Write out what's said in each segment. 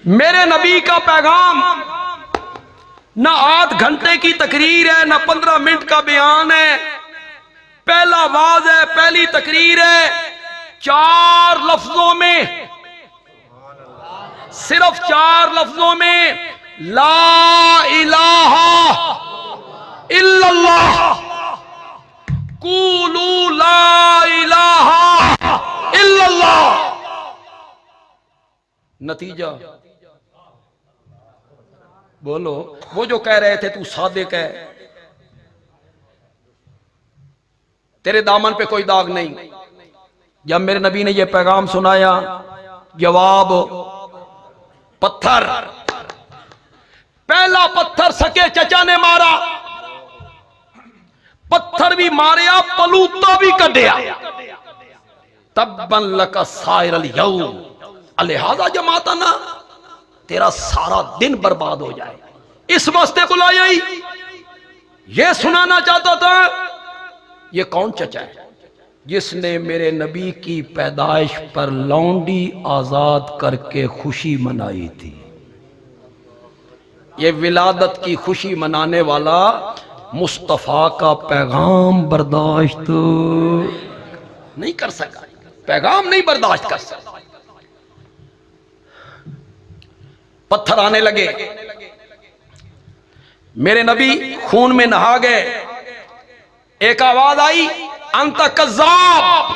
میرے نبی کا پیغام نہ 8 گھنٹے کی تقریر ہے، نہ 15 منٹ کا بیان ہے، پہلا واز ہے، پہلی تقریر ہے، 4 لفظوں میں، صرف 4 لفظوں میں، لا الہ الا اللہ، قولوا لا الہ الا اللہ۔ نتیجہ بولو، وہ جو کہہ رہے تھے تو صادق ہے، تیرے دامن پہ کوئی داغ نہیں، جب میرے نبی نے یہ پیغام سنایا، جواب پتھر، پہلا پتھر سکے چچا نے مارا، پتھر بھی ماریا، پلوتا بھی کڈیا، تبا لک سائر الیوم، لہذا جماعتنا، تیرا سارا دن برباد ہو جائے۔ اس واسطے بلایا ہی، یہ سنانا چاہتا تھا۔ یہ کون چچا ہے جس نے میرے نبی کی پیدائش پر لونڈی آزاد کر کے خوشی منائی تھی؟ یہ ولادت کی خوشی منانے والا مصطفیٰ کا پیغام برداشت نہیں کر سکا، پیغام نہیں برداشت کر سکا۔ پتھر آنے لگے، میرے نبی خون میں نہا گئے، ایک آواز آئی، انت کذاب۔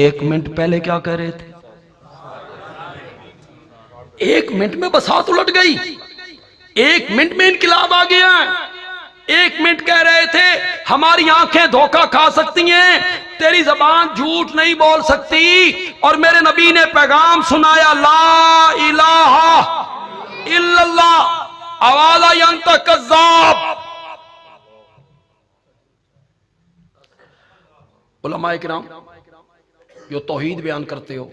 1 منٹ پہلے کیا کہہ رہے تھے؟ 1 منٹ میں بساط الٹ گئی، 1 منٹ میں انقلاب آ گیا۔ 1 منٹ کہہ رہے تھے ہماری آنکھیں دھوکہ کھا سکتی ہیں، تیری زبان جھوٹ نہیں بول سکتی، اور میرے نبی نے پیغام سنایا، لا الہ الا اللہ، آواز آئی، انت کذاب۔ علماء کرام جو توحید بیان کرتے ہو،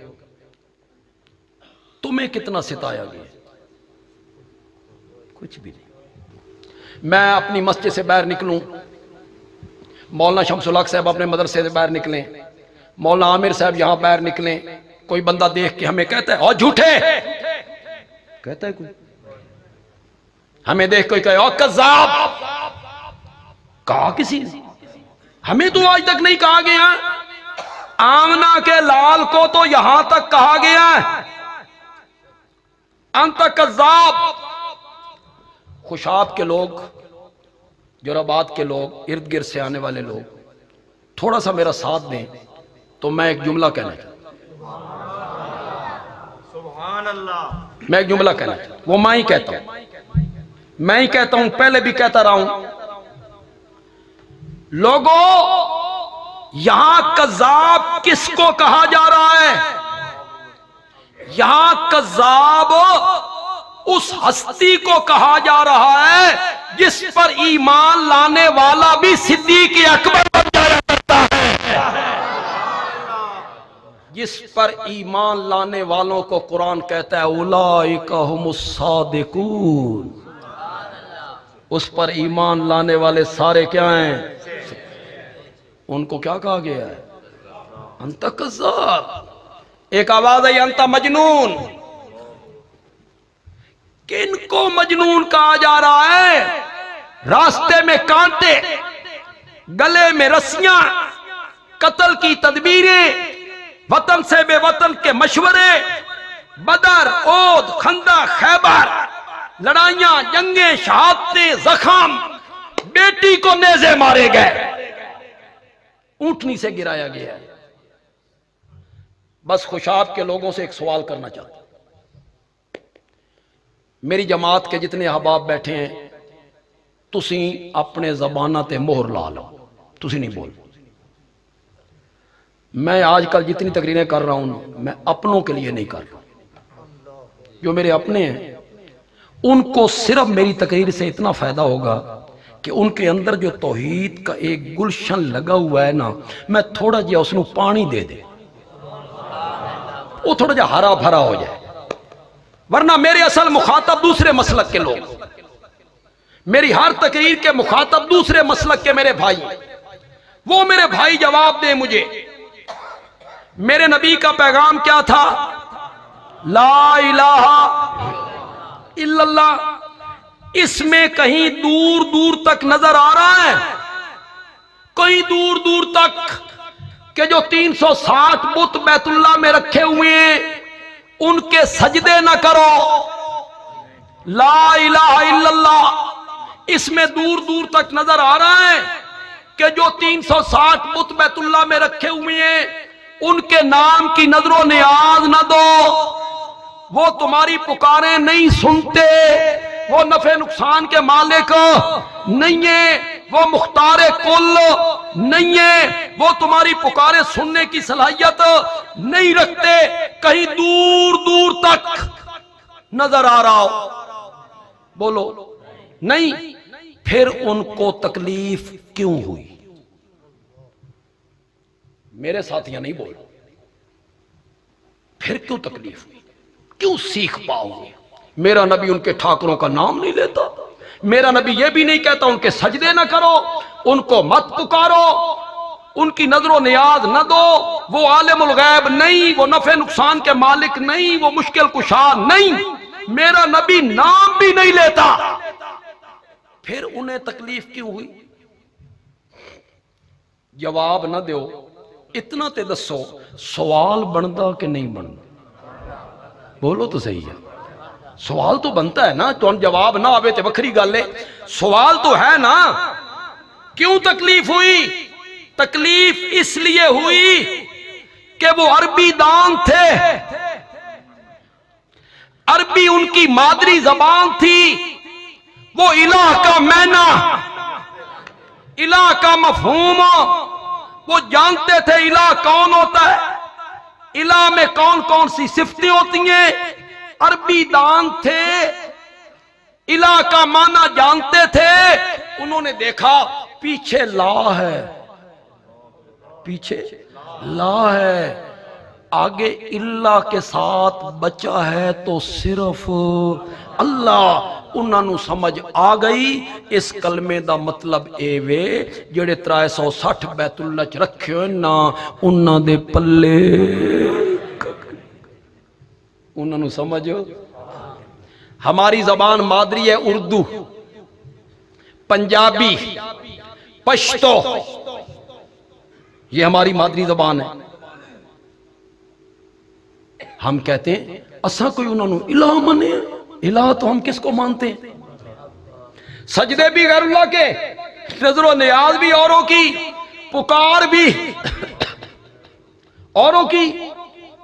تمہیں کتنا ستایا گیا؟ کچھ بھی نہیں۔ میں اپنی مسجد سے باہر نکلوں، مولانا شمس الحق صاحب اپنے مدرسے سے باہر نکلیں، مولانا عامر صاحب یہاں باہر نکلیں، کوئی بندہ دیکھ کے ہمیں کہتا ہے او جھوٹے، کہتا ہے کوئی، ہمیں دیکھ کوئی کہے او کذاب، کہا کسی نے؟ ہمیں تو آج تک نہیں کہا گیا۔ آمنہ کے لال کو تو یہاں تک کہا گیا ہے، انت کذاب۔ خوشاب کے لوگ، جوراباد کے لوگ، ارد گرد سے آنے والے لوگ تھوڑا سا میرا ساتھ دیں تو میں ایک جملہ کہنا چاہتا ہوں، سبحان اللہ، میں ایک جملہ کہنا چاہتا ہوں، وہ میں ہی کہتا ہوں، میں ہی کہتا ہوں، پہلے بھی کہتا رہا ہوں۔ لوگوں، یہاں کذاب کس کو کہا جا رہا ہے؟ یہاں کذاب اس ہستی کو کہا جا رہا ہے جس پر ایمان لانے والا بھی صدیق اکبر بن جایا کرتا ہے، جس پر ایمان لانے والوں کو قرآن کہتا ہے اولئک ھم الصادقون، اس پر ایمان لانے والے سارے کیا ہیں؟ ان کو کیا کہا گیا ہے؟ انت کذاب۔ ایک آواز ہے انت مجنون۔ کن کو مجنون کہا جا رہا ہے؟ راستے میں کانٹے، گلے میں رسیاں، قتل کی تدبیریں، وطن سے بے وطن کے مشورے، بدر، احد، خندق، خیبر، لڑائیاں، جنگیں، شہادتیں، زخم، بیٹی کو نیزے مارے گئے، اونٹنی سے گرایا گیا ہے۔ بس خوشاب کے لوگوں سے ایک سوال کرنا چاہتا ہوں، میری جماعت کے جتنے احباب بیٹھے ہیں، تسی اپنے زبانہ تے مہر لا لو، تسی نہیں بول۔ میں آج کل جتنی تقریریں کر رہا ہوں میں اپنوں کے لیے نہیں کر رہا ہوں، جو میرے اپنے ہیں ان کو صرف میری تقریر سے اتنا فائدہ ہوگا کہ ان کے اندر جو توحید کا ایک گلشن لگا ہوا ہے نا، میں تھوڑا جہا اس نو پانی دے دے، وہ تھوڑا جہا ہرا بھرا ہو جائے، ورنہ میرے اصل مخاطب دوسرے مسلک کے لوگ، میری ہر تقریر کے مخاطب دوسرے مسلک کے میرے بھائی، وہ میرے بھائی جواب دیں مجھے، میرے نبی کا پیغام کیا تھا؟ لا الہ الا اللہ، اس میں کہیں دور دور تک نظر آ رہا ہے، کہیں دور دور تک کہ جو 360 بت بیت اللہ میں رکھے ہوئے ہیں ان کے سجدے نہ کرو؟ لا الہ الا اللہ اس میں دور دور تک نظر آ رہا ہے کہ جو 360 بت بیت اللہ میں رکھے ہوئے ہیں ان کے نام کی نظر و نیاز نہ دو، وہ تمہاری پکاریں نہیں سنتے، وہ نفع نقصان کے مالک نہیں ہیں، وہ مختار کل نہیں ہیں، وہ تمہاری پکاریں سننے کی صلاحیت نہیں رکھتے، کہیں دور دور تک نظر آ رہا ہو، بولو نہیں، پھر ان کو تکلیف کیوں ہوئی؟ میرے ساتھیاں نہیں بول، پھر کیوں تکلیف ہوئی؟ کیوں سیکھ پاؤ گے؟ میرا نبی ان کے ٹھاکروں کا نام نہیں لیتا، میرا نبی یہ بھی نہیں کہتا ان کے سجدے نہ کرو، ان کو مت پکارو، ان کی نظر و نیاز نہ دو، وہ عالم الغیب نہیں، وہ نفع نقصان کے مالک نہیں، وہ مشکل کشا نہیں، میرا نبی نام بھی نہیں لیتا، پھر انہیں تکلیف کیوں ہوئی؟ جواب نہ دیو، اتنا تے دسو سوال بنتا کہ نہیں بنتا؟ بولو تو صحیح ہے، سوال تو بنتا ہے نا، تو جواب نہ آوے تے وکھری گل ہے، سوال تو ہے نا۔ کیوں تکلیف ہوئی؟ تکلیف اس لیے ہوئی کہ وہ عربی دان تھے، عربی ان کی مادری زبان تھی، وہ الہ کا معنی، الہ کا مفہوم وہ جانتے تھے، الہ کون ہوتا ہے، الہ میں کون کون سی صفتیں ہوتی ہیں، عربی دان تھے، الہ کا معنی جانتے تھے، انہوں نے دیکھا پیچھے لا ہے، پیچھے لا ہے، آگے اللہ کے ساتھ بچا ہے تو صرف اللہ، انہاں نو سمجھ آ گئی اس کلمے دا مطلب اے وے جڑے 360 بیت اللہ چ رکھے ہوئے نا انہاں دے پلے، انہاں نو سمجھو۔ ہماری زبان مادری ہے اردو، پنجابی، پشتو، یہ ہماری مادری زبان ہے، ہم کہتے ہیں اساں کوئی انہوں نے الہ مانے، الہ تو ہم کس کو مانتے ہیں؟ سجدے بھی غیر اللہ کے، نظر و نیاز بھی اوروں کی، پکار بھی اوروں کی،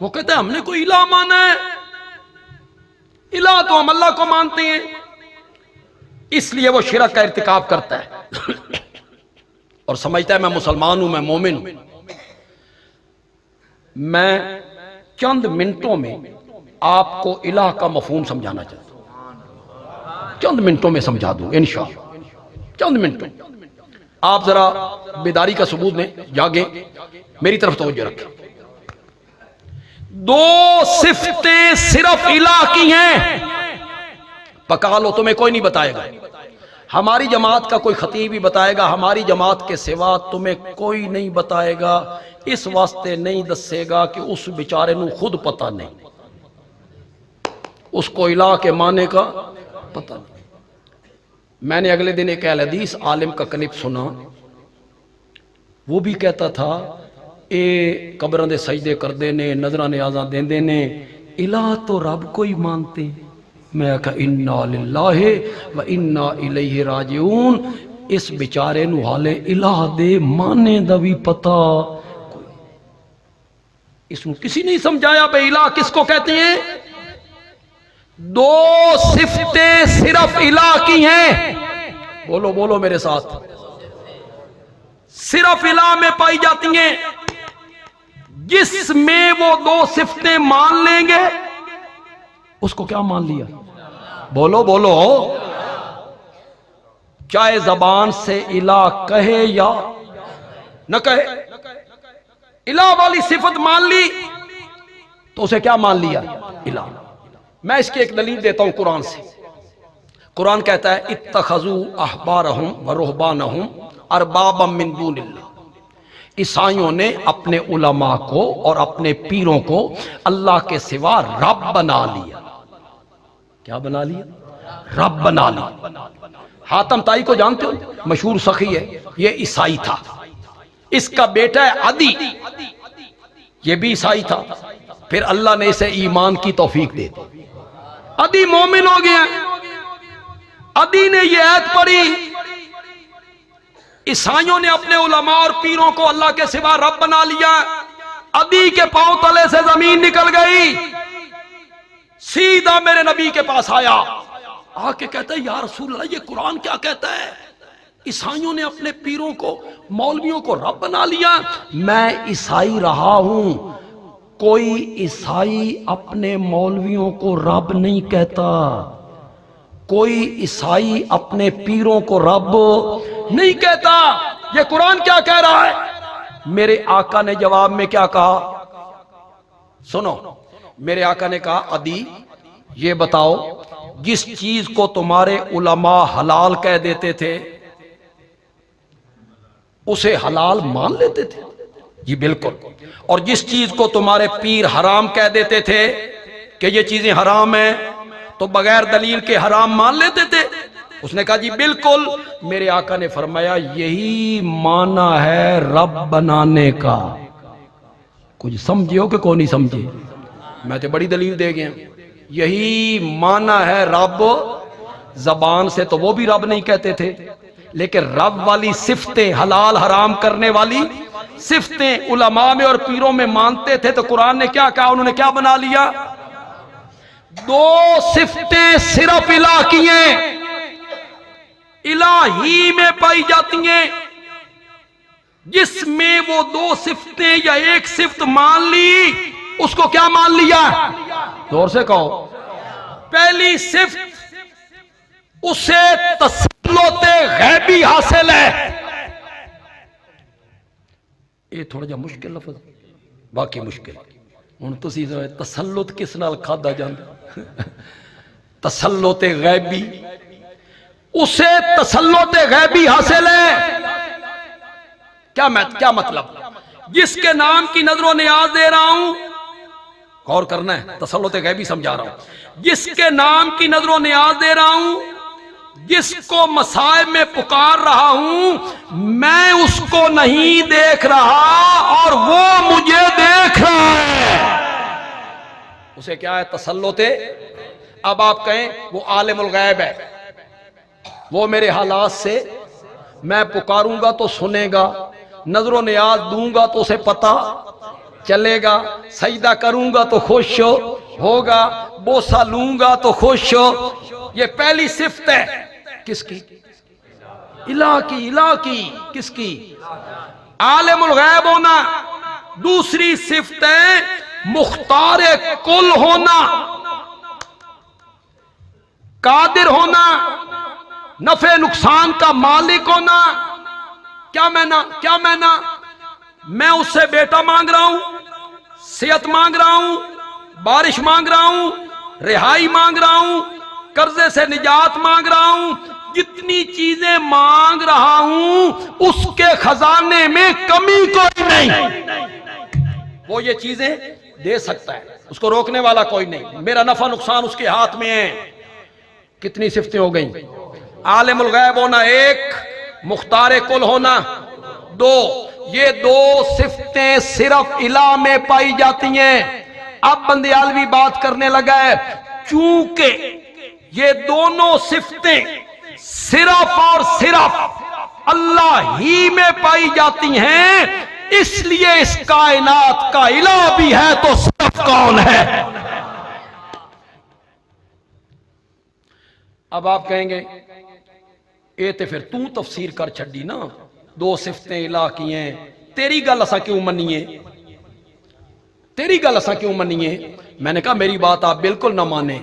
وہ کہتے ہیں ہم نے کوئی الہ مانا ہے، الہ تو ہم اللہ کو مانتے ہیں، اس لیے وہ شرک کا ارتکاب کرتا ہے اور سمجھتا ہے میں مسلمان ہوں، میں مومن ہوں۔ میں چند منٹوں میں آپ کو الہ کا مفہوم سمجھانا چاہتا ہوں، چند منٹوں میں سمجھا دوں انشاءاللہ، چند منٹوں۔ آپ ذرا بیداری کا ثبوت دیں، جاگیں، میری طرف توجہ رکھیں۔ دو صفتیں صرف الہ کی ہیں، پکا لو، تمہیں کوئی نہیں بتائے گا، ہماری جماعت کا کوئی خطیب ہی بتائے گا، ہماری جماعت کے سوا تمہیں کوئی نہیں بتائے گا، اس واسطے نہیں دسے گا کہ اس بیچارے نو خود پتہ نہیں، اس کو الہ کے معنی کا پتہ نہیں۔ میں نے اگلے دن ایک اہل حدیث عالم کا کلپ سنا، وہ بھی کہتا تھا اے قبراں دے سجدے کردے نے، نظراں نیازاں دیندے نے، الہ تو رب کو ہی مانتے۔ میں کہا انا للہ و انا الیہ راجعون، اس بیچارے نو حالے الہ دے معنی دا بھی پتہ، اس کو کسی نہیں سمجھایا بے الہ کس کو کہتے ہیں۔ دو صفتیں صرف الہ کی ہیں، بولو بولو میرے ساتھ، صرف الہ میں پائی جاتی ہیں، جس میں وہ دو صفتیں مان لیں گے اس کو کیا مان لیا؟ بولو بولو، چاہے زبان سے الہ کہے یا نہ کہے، الہ والی صفت مان لی تو اسے کیا مان لیا؟ الہ۔ میں اس کی ایک دلیل دیتا ہوں قرآن سے، قرآن کہتا ہے اتخذوا احبارہم ورہبانہم اربابا من دون اللہ، عیسائیوں نے اپنے علماء کو اور اپنے پیروں کو اللہ کے سوا رب بنا لیا. کیا بنا لیا؟ رب بنا لیا. حاتم طائی کو جانتے ہو؟ مشہور سخی ہے، یہ عیسائی تھا. اس کا بیٹا ہے عدی، یہ بھی عیسائی تھا. پھر اللہ نے اسے ایمان کی توفیق دے دی، عدی مومن ہو گیا. عدی نے یہ آیت پڑھی، عیسائیوں نے اپنے علماء اور پیروں کو اللہ کے سوا رب بنا لیا. عدی کے پاؤں تلے سے زمین نکل گئی، سیدھا میرے نبی کے پاس آیا، آ کے کہتا ہے یا رسول اللہ، یہ قرآن کیا کہتا ہے؟ عیسائیوں نے اپنے پیروں کو، مولویوں کو رب بنا لیا. میں عیسائی رہا ہوں، کوئی عیسائی اپنے مولویوں کو رب نہیں کہتا، کوئی عیسائی اپنے پیروں کو رب نہیں کہتا. یہ قرآن کیا کہہ رہا ہے؟ میرے آقا نے جواب میں کیا کہا؟ سنو، میرے آقا نے کہا عدی یہ بتاؤ، جس چیز کو تمہارے علماء حلال کہہ دیتے تھے اسے حلال مان لیتے تھے؟ جی بالکل. اور جس چیز کو تمہارے پیر حرام کہہ دیتے تھے کہ یہ چیزیں حرام ہیں تو بغیر دلیل کے حرام مان لیتے تھے؟ اس نے کہا جی بالکل. میرے آقا نے فرمایا یہی معنی ہے رب بنانے کا. کچھ سمجھے ہو کہ کوئی نہیں سمجھے؟ میں تو بڑی دلیل دے گیا. یہی معنی ہے رب. زبان سے تو وہ بھی رب نہیں کہتے تھے، لیکن رب والی صفتیں، حلال حرام کرنے والی صفتیں علماء میں اور پیروں میں مانتے تھے. تو قرآن نے کیا کہا؟ انہوں نے کیا بنا لیا؟ دو صفتیں صرف الہ کی ہیں، الہی میں پائی جاتی ہیں. جس میں وہ دو صفتیں یا ایک صفت مان لی اس کو کیا مان لیا؟ زور سے کہو. پہلی صفت اسے تسلط غیبی حاصل ہے. یہ تھوڑا جا مشکل لفظ، باقی مشکل. ہن تسی تسلط کس نال کھادا جاندا؟ تسلط غیبی، اسے تسلط غیبی حاصل ہے. کیا مطلب؟ جس کے نام کی نظر و نیاز دے رہا ہوں، غور کرنا ہے، تسلط غیبی سمجھا رہا ہوں. جس کے نام کی نظر و نیاز دے رہا ہوں، جس کو مصائب میں پکار رہا ہوں، میں اس کو نہیں دیکھ رہا اور وہ مجھے دیکھ رہا ہے. اسے کیا ہے؟ تسلط. اب آپ کہیں وہ عالم الغیب ہے، وہ میرے حالات سے، میں پکاروں گا تو سنے گا، نظر و نیاز دوں گا تو اسے پتہ چلے گا، سجدہ کروں گا تو خوش ہوگا، بوسہ لوں گا تو خوش ہو. یہ پہلی صفت ہے کس کی؟ الہ کی. الہ کی کس کی؟ عالم الغیب ہونا. دوسری صفت ہے مختار کل ہونا، قادر ہونا، نفع نقصان کا مالک ہونا. کیا میں اس سے بیٹا مانگ رہا ہوں، صحت مانگ رہا ہوں، بارش مانگ رہا ہوں، رہائی مانگ رہا ہوں، قرضے سے نجات مانگ رہا ہوں، جتنی چیزیں مانگ رہا ہوں اس کے خزانے میں کمی کوئی نہیں. وہ یہ چیزیں دے سکتا ہے، اس کو روکنے والا کوئی نہیں. میرا نفع نقصان اس کے ہاتھ میں ہے. کتنی صفتیں ہو گئیں؟ عالم الغیب ہونا ایک، مختار کل ہونا دو. یہ دو صفتیں صرف الہ میں پائی جاتی ہیں. اب بندیالوی بات کرنے لگا ہے، چونکہ یہ دونوں صفتیں صرف اور صرف اللہ ہی میں پائی جاتی ہیں، اس لیے اس کائنات کا الہ بھی ہے تو صرف کون ہے؟ اب آپ کہیں گے اے تے پھر تو تفسیر کر چھڑی نا، دو صفتیں الہ کی ہیں، تیری گل اساں کیوں منیے؟ تیری گل اساں کیوں منیے؟ میں نے کہا میری بات آپ بالکل نہ مانیں،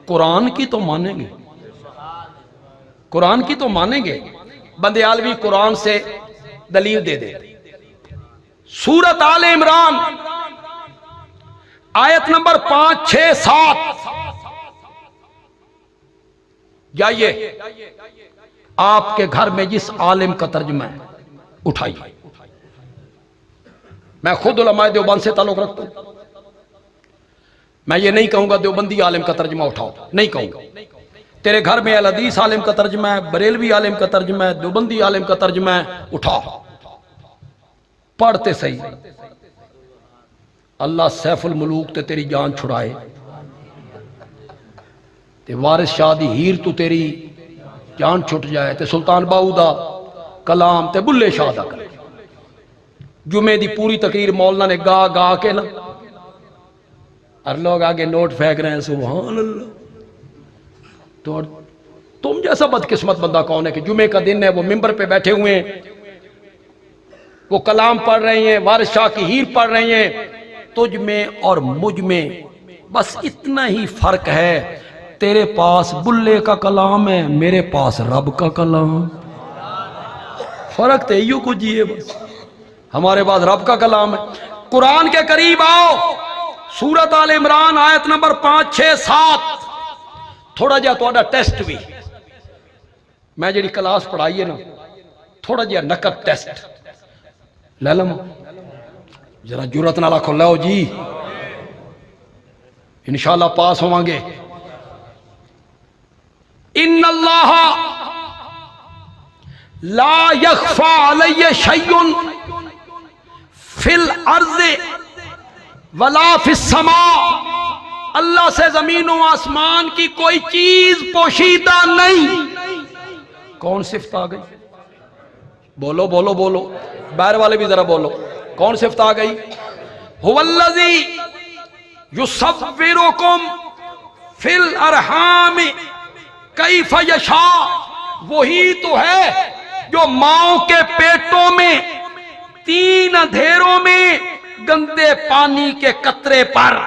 قرآن کی تو مانیں گے، قرآن کی تو مانیں گے. بندیالوی قرآن سے دلیل دے دے. سورت آل عمران آیت نمبر 5، 6، 7 جائیے، آپ کے گھر میں جس عالم کا ترجمہ ہے اٹھائیے. میں خود علماء دیوبند سے تعلق رکھتا ہوں. میں یہ نہیں کہوں گا دیوبندی عالم کا ترجمہ اٹھاؤ، نہیں کہوں گا. تیرے گھر میں الحدیث عالم کا ترجمہ ہے، بریلوی عالم کا ترجمہ ہے، دیوبندی عالم کا ترجمہ ہے، اٹھا پڑھتے صحیح. اللہ سیف الملوک تے تیری جان چھڑائے، تے وارث شاہ دی ہیر تو تیری جان چھٹ جائے، تے سلطان باؤ دا کلام تے بلے شاہ دا کلام. جمعے دی پوری تقریر مولانا نے گا گا کے نا، اور لوگ آگے نوٹ پھینک رہے ہیں سبحان اللہ. تو تم جیسا بدقسمت بندہ کون ہے کہ جمعے کا دن ہے، وہ ممبر پہ بیٹھے ہوئے ہیں، وہ کلام پڑھ رہے ہیں، وارث شاہ کی ہیر پڑھ رہے ہیں. تجھ میں اور مجھ میں بس اتنا ہی فرق ہے، تیرے پاس بلے کا کلام ہے، میرے پاس رب کا کلام. فرق تو یوں کچھ ہی ہے بس، ہمارے پاس رب کا کلام ہے. قرآن کے قریب آؤ، سورۃ آل عمران آیت نمبر 5 6 7. تھوڑا جہا تھوڑا ٹیسٹ بھی، میں جڑی کلاس پڑھائی ہے نا، تھوڑا جہا نقد ٹیسٹ لے لوں، ذرا جرت نہ رکھو، لو جی انشاءاللہ پاس ہوں گے. ان اللہ لا یخفی علی شیء فی الارض ولا فی السماء. اللہ سے زمین و آسمان کی کوئی چیز پوشیدہ نہیں. کون صفت آ گئی؟ بولو بولو بولو، باہر والے بھی ذرا بولو، کون صفت آ گئی؟ هو الذی یصورکم فی الارحام کیف یشاء. وہی تو ہے جو ماؤں کے پیٹوں میں 3 اندھیروں میں گندے پانی کے قطرے پر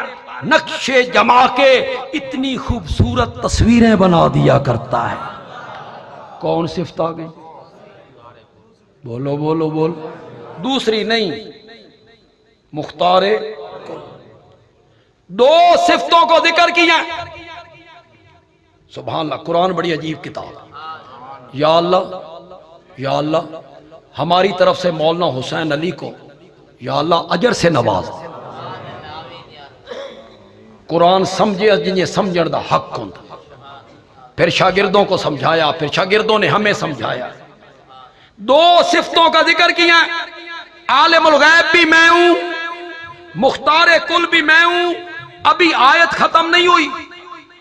نقشے جما کے اتنی خوبصورت تصویریں بنا دیا کرتا ہے. کون صفت آ گئی؟ بولو بولو بولو. دوسری نہیں، مختار. 2 صفتوں کو ذکر کیا. سبحان اللہ، قرآن بڑی عجیب کتاب. یا اللہ یا اللہ، ہماری طرف سے مولانا حسین علی کو یا اللہ اجر سے نواز. قرآن سمجھے جنہیں سمجھن دا حق ہوں. پھر شاگردوں کو سمجھایا، پھر شاگردوں نے ہمیں سمجھایا. 2 صفتوں کا ذکر کیا. عالم الغیب بھی میں ہوں، مختار کل بھی میں ہوں. ابھی آیت ختم نہیں ہوئی،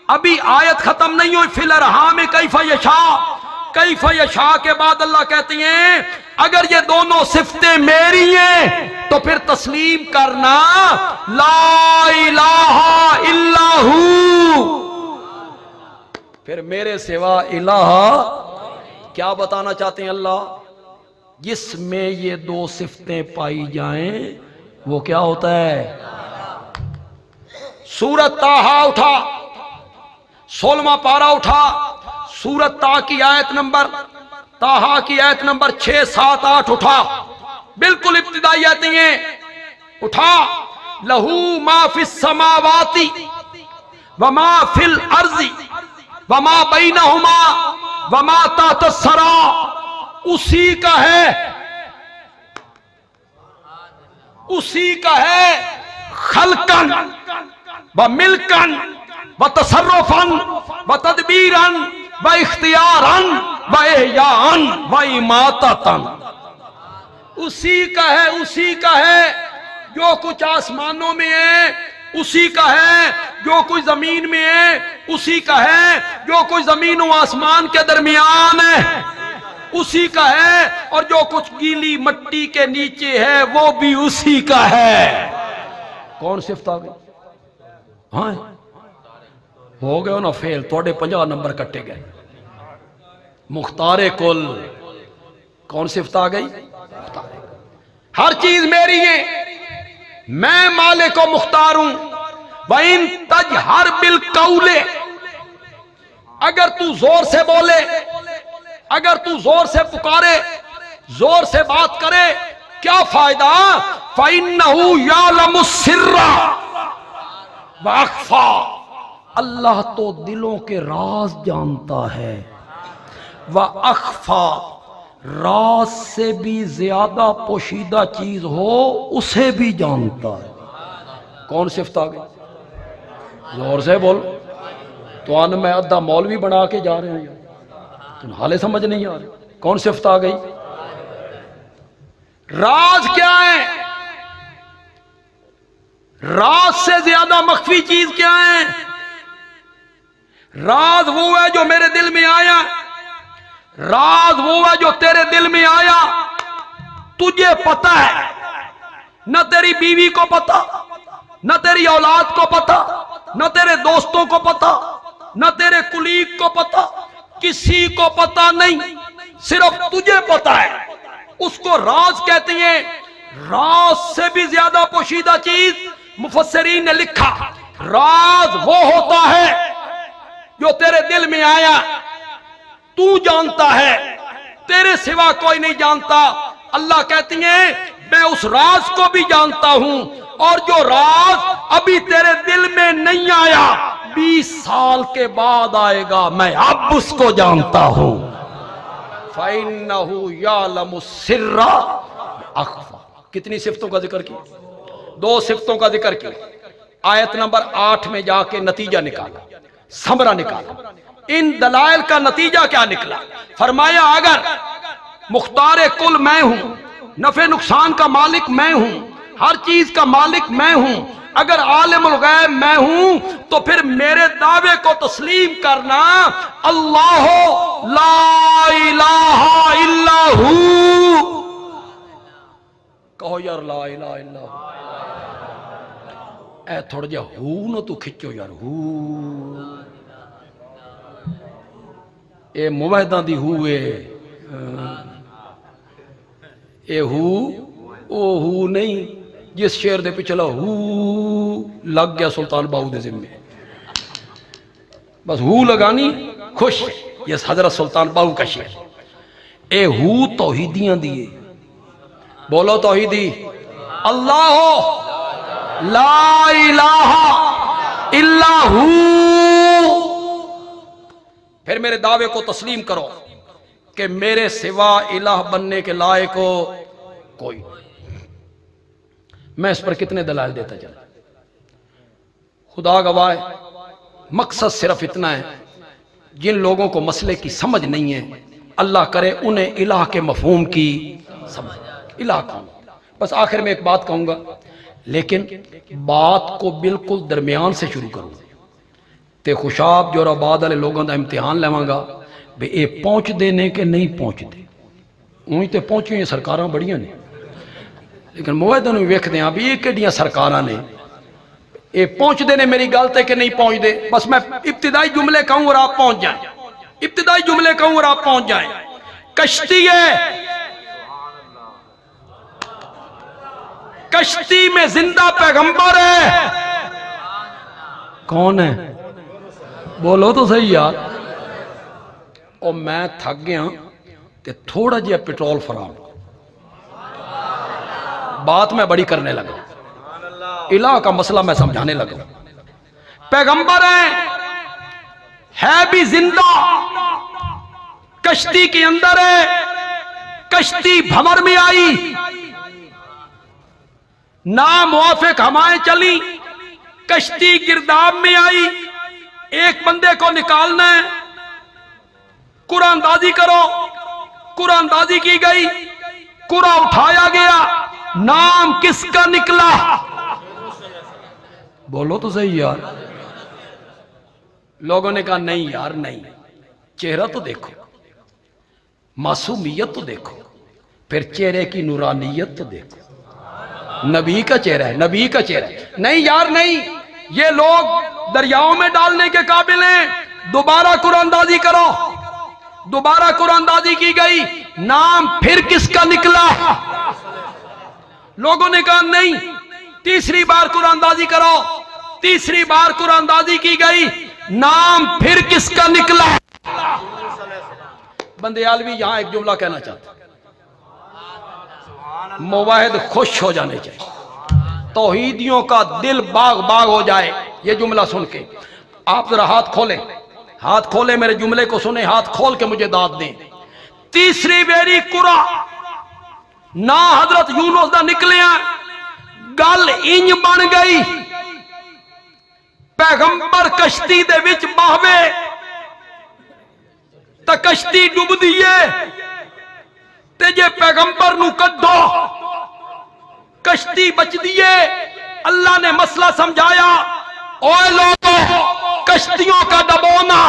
ابھی آیت ختم نہیں ہوئی. فی الارحام کیف یشاء، کیف یشاء کے بعد اللہ کہتے ہیں اگر یہ دونوں صفتیں میری ہیں تو پھر تسلیم کرنا لا الہ الا ہو، پھر میرے سوا الہ. کیا بتانا چاہتے ہیں اللہ؟ جس میں یہ 2 صفتیں پائی جائیں وہ کیا ہوتا ہے؟ سورۃ طٰہٰ اٹھا، 16واں پارہ اٹھا، سورۃ طٰہٰ کی آیت نمبر 6 7 8 اٹھا، بالکل ابتدائی آیتیں ہیں. اٹھا، لہو ما فی السماوات وما فی الارض وما بینہما وما تحت الثری. اسی کا ہے، اسی کا ہے خلقن و ملکن و تصرفن و تدبیرن و اختیارن و احیاءن و اماتتن. اسی کا ہے، اسی کا ہے جو کچھ آسمانوں میں ہے، اسی کا ہے جو کچھ زمین میں ہے، اسی کا ہے جو کچھ زمین و آسمان کے درمیان ہے، اسی کا ہے، اور جو کچھ گیلی مٹی کے نیچے ہے وہ بھی اسی کا ہے. کون صفت آ گئی؟ ہاں ہو گئے نا فیل، توڑے 50 نمبر کٹے گئے. مختار کل، کون صفت آ گئی؟ ہر چیز میری ہے، میں مالک و مختار ہوں. وَإِن تَجْهَرْ بِالْقَوْلِ، اگر تو زور سے بولے، اگر تو زور سے پکارے، زور سے بات کرے، کیا فائدہ؟ فَإِنَّهُ يَعْلَمُ السِّرَّ وَأَخْفَى. اللہ تو دلوں کے راز جانتا ہے. وَأَخْفَى، راز سے بھی زیادہ پوشیدہ چیز ہو اسے بھی جانتا ہے۔ کون صفت آ گئی؟ زور سے بول۔ تو آن میں ادھا مولوی بنا کے جا رہے ہیں، تم حالے سمجھ نہیں آ رہے۔ کون صفت آ گئی؟ راز کیا ہے؟ راز سے زیادہ مخفی چیز کیا ہے؟ راز وہ ہے جو میرے دل میں آیا، راز وہ ہے جو تیرے دل میں آیا، تجھے پتا ہے، نہ تیری بیوی کو پتا، نہ تیری اولاد کو پتا، نہ تیرے دوستوں کو پتا، نہ تیرے کلیگ کو پتا، کسی کو پتا نہیں، صرف تجھے پتا ہے۔ اس کو راز کہتے ہیں۔ راز سے بھی زیادہ پوشیدہ چیز مفسرین نے لکھا، راز وہ ہوتا ہے جو تیرے دل میں آیا، تو جانتا ہے، تیرے سوا کوئی نہیں جانتا۔ اللہ کہتی ہیں میں اس راز کو بھی جانتا ہوں، اور جو راز ابھی تیرے دل میں نہیں آیا 20 سال کے بعد آئے گا، میں اب اس کو جانتا ہوں۔ فَإِنَّهُ يَعْلَمُ السِّرَّ وَأَخْفَى۔ کتنی صفتوں کا ذکر کیا؟ 2 صفتوں کا ذکر کیا۔ آیت نمبر 8 میں جا کے نتیجہ نکالا، ثمرہ نکالا۔ ان دلائل کا نتیجہ کیا نکلا؟ فرمایا اگر مختار کل میں ہوں، نفع نقصان کا مالک میں ہوں، ہر چیز کا مالک میں ہوں، اگر عالم الغیب میں ہوں، تو پھر میرے دعوے کو تسلیم کرنا اللہ لا الہ الا ہو۔ کہو یار لا الہ الا ہو۔ اے تھوڑا جا ہو نہ تو کھچو یار ہو۔ اے موحدہ دی ہوئے، اے ہو او ہو نہیں جس شیر دے پچھلا ہو لگ گیا سلطان باہو دے ذمے، بس ہو لگانی خوش۔ یہ حضرت سلطان باہو کا شیر۔ اے ہو توحیدیاں دیئے، بولو توحیدی، اللہ لا الہ الا ہو۔ پھر میرے دعوے کو تسلیم کرو کہ میرے سوا الہ بننے کے لائق ہو کوئی نہیں۔ میں اس پر کتنے دلائل دیتا چلا، خدا گواہ ہے۔ مقصد صرف اتنا ہے، جن لوگوں کو مسئلے کی سمجھ نہیں ہے اللہ کرے انہیں الہ کے مفہوم کی سمجھ۔ الہ کہوں، بس آخر میں ایک بات کہوں گا، لیکن بات کو بالکل درمیان سے شروع کروں۔ تے خوشاب جو رباد والے لوگوں دا امتحان لیواں گا بے اے پہنچ دینے کے نہیں پہنچ دے۔ انہی تے پہنچی ہیں سرکاراں بڑیاں نے، لیکن موحدوں نے ویکھ دیاں بھی یہ کیڑیاں سرکاراں نے، اے پہنچ دینے میری گل تے کہ نہیں پہنچ دے۔ بس میں ابتدائی جملے کہوں اور آپ پہنچ جائیں، ابتدائی جملے کہوں اور آپ پہنچ جائیں۔ کشتی ہے، کشتی میں زندہ پیغمبر ہے۔ کون ہے؟ بولو تو صحیح یار۔ اور میں تھک گیا تے تھوڑا جہا پیٹرول فراہم، بات میں بڑی کرنے لگا، الہ کا مسئلہ میں سمجھانے لگا۔ پیغمبر ہے بھی زندہ، کشتی کے اندر ہے، کشتی بھنور میں آئی، ناموافق ہوائیں چلی، کشتی گرداب میں آئی، ایک بندے کو نکالنا ہے، قرآن اندازی کرو، قرآن اندازی کی گئی، قرآن اٹھایا گیا، نام کس کا نکلا؟ بولو تو صحیح یار۔ لوگوں نے کہا نہیں یار نہیں، چہرہ تو دیکھو، معصومیت تو دیکھو، پھر چہرے کی نورانیت تو دیکھو، نبی کا چہرہ ہے، نبی کا چہرہ ہے۔ نہیں یار نہیں، یہ لوگ دریاؤں میں ڈالنے کے قابل ہیں، دوبارہ قرآن اندازی کرو۔ دوبارہ قرآن اندازی کی گئی، نام پھر کس کا نکلا؟ لوگوں نے کہا نہیں، تیسری بار قرآن اندازی کرو، تیسری بار قرآن اندازی کی گئی، نام پھر کس کا نکلا؟ بندیالوی یہاں ایک جملہ کہنا چاہتا، موحد خوش ہو جانے چاہیے، توحیدیوں کا دل باغ باغ ہو جائے یہ جملہ سن کے۔ آپ ذرا ہاتھ کھولیں، ہاتھ کھولیں، میرے جملے کو سنیں، ہاتھ کھول کے مجھے داد دیں۔ تیسری بیری قرا نہ حضرت یونس دا نکلیا گل انج بن گئی پیغمبر کشتی دے وچ باہوے تا کشتی ڈوب دیئے تے جے پیغمبر نو کڈو کشتی بچ دیئے اللہ نے مسئلہ سمجھایا اوے لوگوں کشتیوں کا دبونا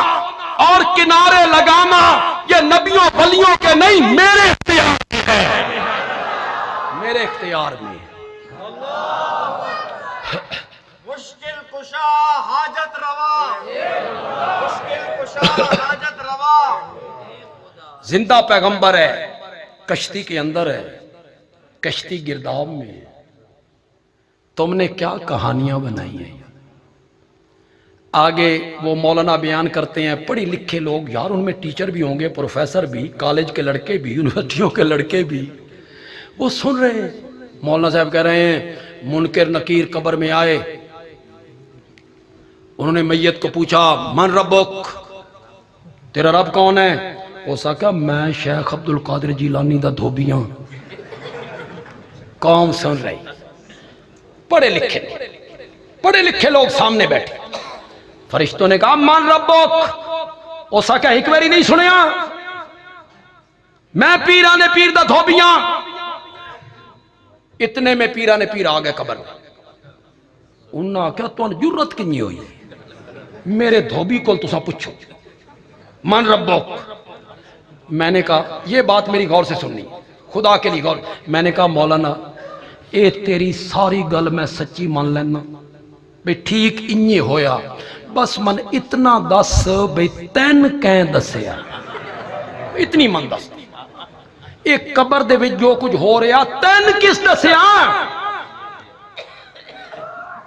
اور کنارے لگانا یہ نبیوں ولیوں کے نہیں میرے اختیار میں ہے میرے اختیار میں مشکل کشا حاجت روا مشکل کشا حاجت روا زندہ پیغمبر ہے کشتی کے اندر ہے کشتی گرداب میں ہے تم نے کیا کہانیاں بنائی ہیں آگے وہ مولانا بیان کرتے ہیں پڑھی لکھے لوگ یار ان میں ٹیچر بھی ہوں گے پروفیسر بھی کالج کے لڑکے بھی یونیورسٹیوں کے لڑکے بھی وہ سن رہے ہیں مولانا صاحب کہہ رہے ہیں منکر نکیر قبر میں آئے انہوں نے میت کو پوچھا من ربک تیرا رب کون ہے وہ سکا میں شیخ عبد القادر جیلانی دا دھوبیاں قوم سن رہی پڑھے لکھے لوگ سامنے بیٹھے فرشتوں نے کہا من ربک وہ سکا ایک باری نہیں سنیا میں پیرانے پیر دا دھوبیاں اتنے میں پیرانے پیر آگئے قبر میں انہاں کیا تو جرت کنی ہوئی میرے دھوبی کو تسا پوچھو من ربک میں نے کہا یہ بات میری غور سے سننی خدا کے لیے غور میں نے کہا مولانا اے تیری ساری گل میں سچی مان لینا بھئی ٹھیک انہی ہویا بس من اتنا دس بھئی تین کہیں دسیا اتنی من دس ایک قبر دے وچ جو کچھ ہو رہا تین کس دسیا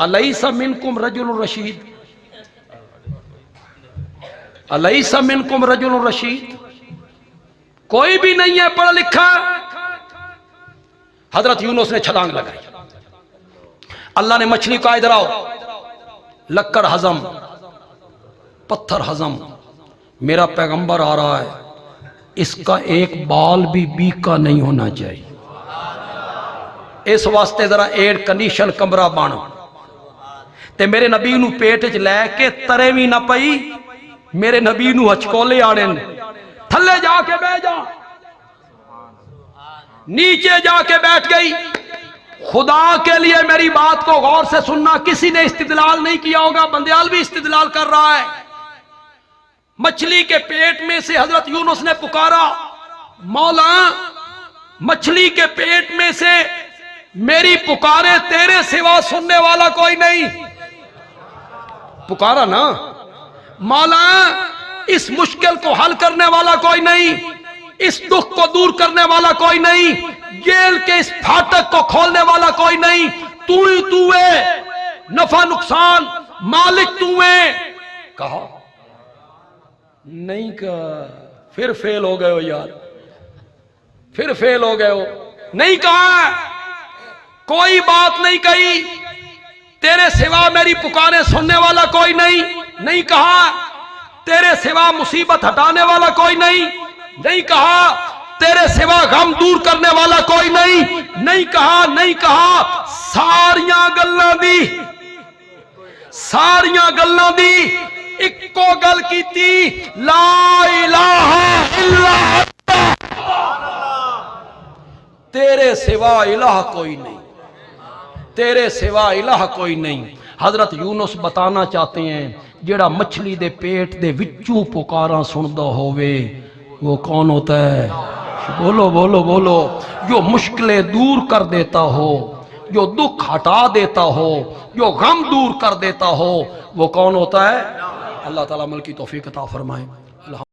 الیس منکم رجل رشید الیس منکم رجل رشید کوئی بھی نہیں ہے پڑھا لکھا حضرت یونس نے چھلانگ لگائی اللہ نے مچھلی کا ادھر آؤ لکڑ ہضم پتھر ہضم میرا پیغمبر آ رہا ہے اس کا ایک بال بھی بیکا نہیں ہونا چاہیے اس واسطے ذرا ایئر کنڈیشن کمرہ بانو تے میرے نبی نو پیٹ چ لے کے ترے بھی نہ پئی میرے نبی نو ہچکولے آنے تھلے جا کے بیٹھ جا نیچے جا کے بیٹھ گئی خدا کے لیے میری بات کو غور سے سننا کسی نے استدلال نہیں کیا ہوگا بندیال بھی استدلال کر رہا ہے مچھلی کے پیٹ میں سے حضرت یونس نے پکارا مولا مچھلی کے پیٹ میں سے میری پکارے تیرے سوا سننے والا کوئی نہیں پکارا نا مولا اس مشکل کو حل کرنے والا کوئی نہیں اس دکھ کو دور کرنے والا کوئی نہیں جیل کے اس پھاٹک کو کھولنے والا کوئی نہیں تو ہی تو ہے نفع نقصان مالک تو ہے کہا نہیں کہا پھر فیل ہو گئے ہو یار پھر فیل ہو گئے ہو نہیں کہا کوئی بات نہیں کہی تیرے سوا میری پکارے سننے والا کوئی نہیں کہا تیرے سوا مصیبت ہٹانے والا کوئی نہیں کہا تیرے سوا غم دور کرنے والا کوئی نہیں کہا ساریاں گلاں دی ایک کو گل کیتی لا الہ الا اللہ تیرے سوا الہ کوئی نہیں تیرے سوا الہ کوئی نہیں حضرت یونس بتانا چاہتے ہیں جیڑا مچھلی دے پیٹ دے وچوں پکاراں سندا ہووے وہ کون ہوتا ہے بولو بولو بولو جو مشکلیں دور کر دیتا ہو جو دکھ ہٹا دیتا ہو جو غم دور کر دیتا ہو وہ کون ہوتا ہے اللہ تعالیٰ عمل کی توفیق عطا فرمائے